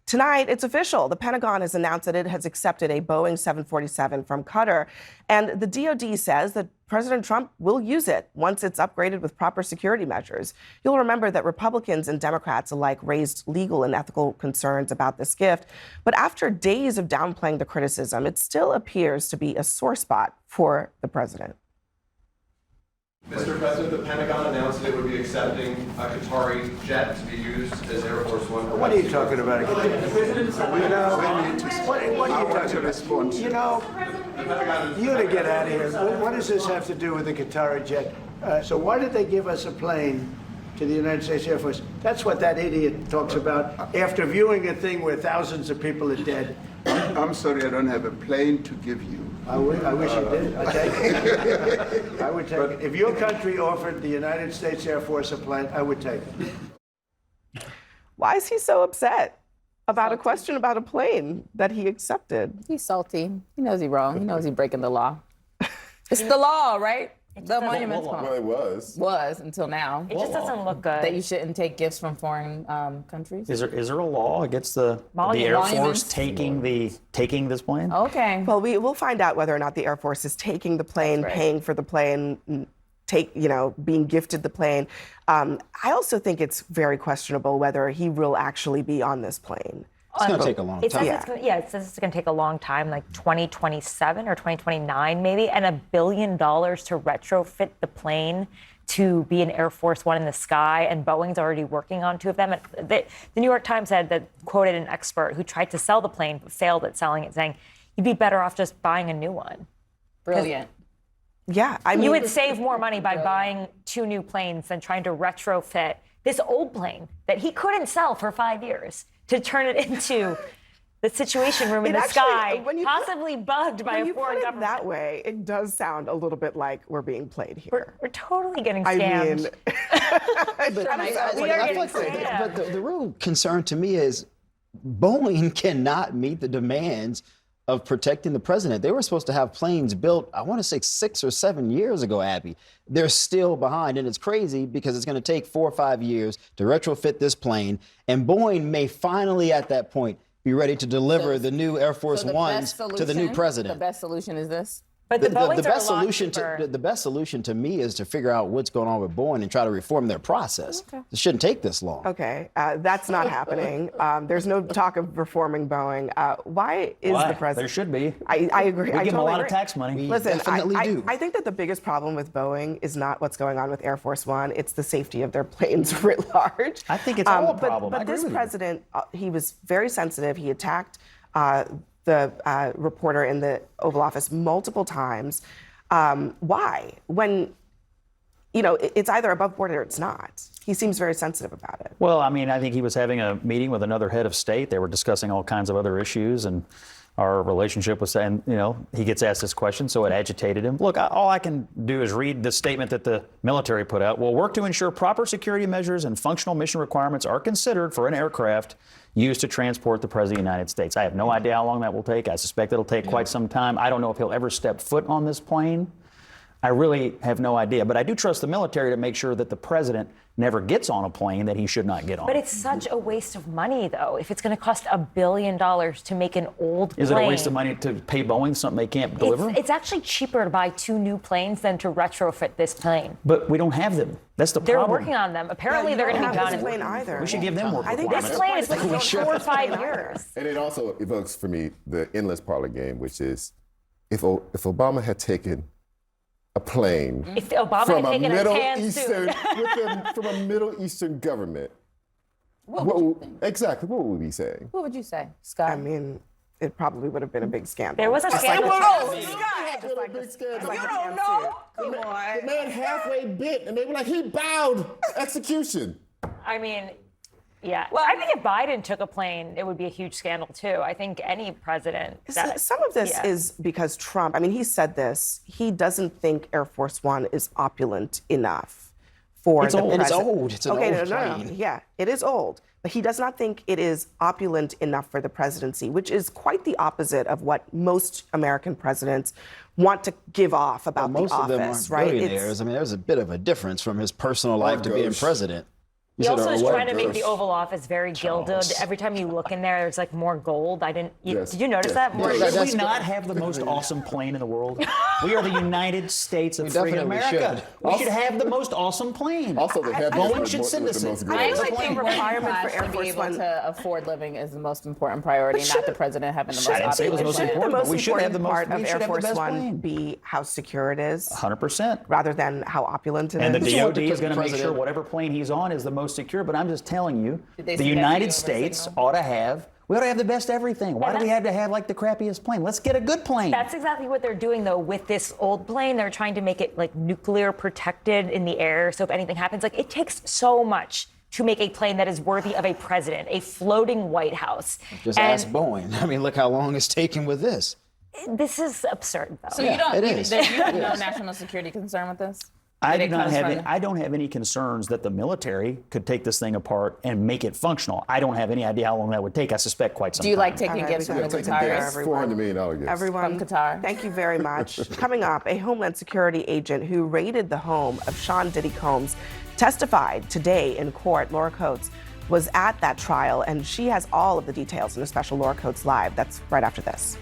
Tonight, it's official. The Pentagon has announced that it has accepted a Boeing 747 from Qatar, and the DoD says that President Trump will use it once it's upgraded with proper security measures. You'll remember that Republicans and Democrats alike raised legal and ethical concerns about this gift, but after days of downplaying the criticism, it still appears to be a sore spot for the president. Mr. President, the Pentagon announced it would be accepting a Qatari jet to be used as Air Force One. What are you talking about? What are you talking about? You know, you gotta get out of here. What does this have to do with the Qatari jet? So why did they give us a plane to the United States Air Force? That's what that idiot talks about after viewing a thing where thousands of people are dead. I'm sorry, I don't have a plane to give you. I wish you did. I'd take it. I would take it. If your country offered the United States Air Force a plane, I would take it. Why is he so upset about a question about a plane that he accepted? He's salty. He knows he's wrong. He knows he's breaking the law. It's the law, right? The monuments law. Well, it was until now. It just doesn't look good. That you shouldn't take gifts from foreign countries. Is there a law against the Air Force taking this plane? Okay. Well, we'll find out whether or not the Air Force is taking the plane, paying for the plane, being gifted the plane. I also think it's very questionable whether he will actually be on this plane. It's going to take a long time. It says it's going to take a long time, like 2027 or 2029 maybe, and $1 billion to retrofit the plane to be an Air Force One in the sky, and Boeing's already working on 2 of them. The New York Times said that quoted an expert who tried to sell the plane but failed at selling it, saying you'd be better off just buying a new one. Brilliant. Yeah, I mean, you would save more money by buying 2 new planes than trying to retrofit this old plane that he couldn't sell for 5 years to turn it into the Situation Room in the sky, possibly bugged by a foreign government. That way, it does sound a little bit like we're being played here. We're totally getting scammed. But the real concern to me is Boeing cannot meet the demands of protecting the president. They were supposed to have planes built, I want to say 6 or 7 years ago, Abby. They're still behind, and it's crazy because it's going to take 4 or 5 years to retrofit this plane, and Boeing may finally, at that point, be ready to deliver the new Air Force Ones to the new president. The best solution is this? But the best solution to me is to figure out what's going on with Boeing and try to reform their process. Okay. It shouldn't take this long. Okay, that's not happening. There's no talk of reforming Boeing. Why is the president? There should be. I agree. We give them a lot of tax money. Listen, do. I think that the biggest problem with Boeing is not what's going on with Air Force One. It's the safety of their planes writ large. I think it's all a problem. But this president, he was very sensitive. He attacked the reporter in the Oval Office multiple times. Why? When, it's either above board or it's not. He seems very sensitive about it. Well, I mean, I think he was having a meeting with another head of state. They were discussing all kinds of other issues, and our relationship was, and he gets asked this question, so it agitated him. Look, all I can do is read the statement that the military put out. We'll work to ensure proper security measures and functional mission requirements are considered for an aircraft used to transport the President of the United States. I have no idea how long that will take. I suspect it'll take quite some time. I don't know if he'll ever step foot on this plane. I really have no idea. But I do trust the military to make sure that the president never gets on a plane that he should not get on. But it's such a waste of money, though. If it's going to cost $1 billion to make an old plane. Is it a waste of money to pay Boeing something they can't deliver? It's actually cheaper to buy 2 new planes than to retrofit this plane. But we don't have them. That's the problem. They're working on them. Apparently, they're going to be done. This plane either. We should give them more requirements. This plane is like 4 or 5 years. And it also evokes for me the endless parlor game, which is if Obama had taken a plane from a Middle Eastern from a Middle Eastern government. What would we be saying? What would you say, Scott? I mean, it probably would have been a big scandal. There was a scandal. You don't know. Come on. The man halfway bit, and they were like, he bowed execution. I mean, yeah. Well, I think if Biden took a plane, it would be a huge scandal, too. I think any president. Some of this is because Trump, I mean, he said this. He doesn't think Air Force One is opulent enough for the president. It's old. It's an old plane. No. Yeah, it is old. But he does not think it is opulent enough for the presidency, which is quite the opposite of what most American presidents want to give off about the office, most of them aren't billionaires. I mean, there's a bit of a difference from his personal life to being president. He said, also is what? trying to make the Oval Office very gilded. Every time you look in there, there's like more gold. Yes. Did you notice that? More Should gold? we not have the most awesome plane in the world? We are the United States of We freedom definitely America. should. We should have the most awesome plane. Also, they have Boeing with should the send most us it. with the I most feel like the requirement for Air to be Force able One. to afford living is the most important priority, not the president having the most I didn't say it was the most obvious Shouldn't the important, most but we should have the important most. part We of should Air have the Force best One plane. be how secure it is, 100%. rather than how opulent it And the is? you want DOD the is going to make sure president- whatever plane he's on is the most secure. But I'm just telling you, Did they the say that to you United over States Signal? ought to have. We ought to have the best everything. Why do we have to have like the crappiest plane? Let's get a good plane. That's exactly what they're doing, though, with this old plane. They're trying to make it like nuclear protected in the air. So if anything happens, like it takes so much to make a plane that is worthy of a president, a floating White House. Just And ask Boeing. I mean, look how long it's taken with this. This is absurd, though. So Yeah, you don't. it You, is. you have no national security concern with this? I That do it not comes have. from- I don't have any concerns that the military could take this thing apart and make it functional. I don't have any idea how long that would take. I suspect quite some Do you time. like taking All right, gifts we from gotta the take a break. Qataris? $400 million gift. Everyone, From Qatar. thank you very much. Coming up, a Homeland Security agent who raided the home of Sean Diddy Combs testified today in court. Laura Coates was at that trial, and she has all of the details in a special Laura Coates Live. That's right after this.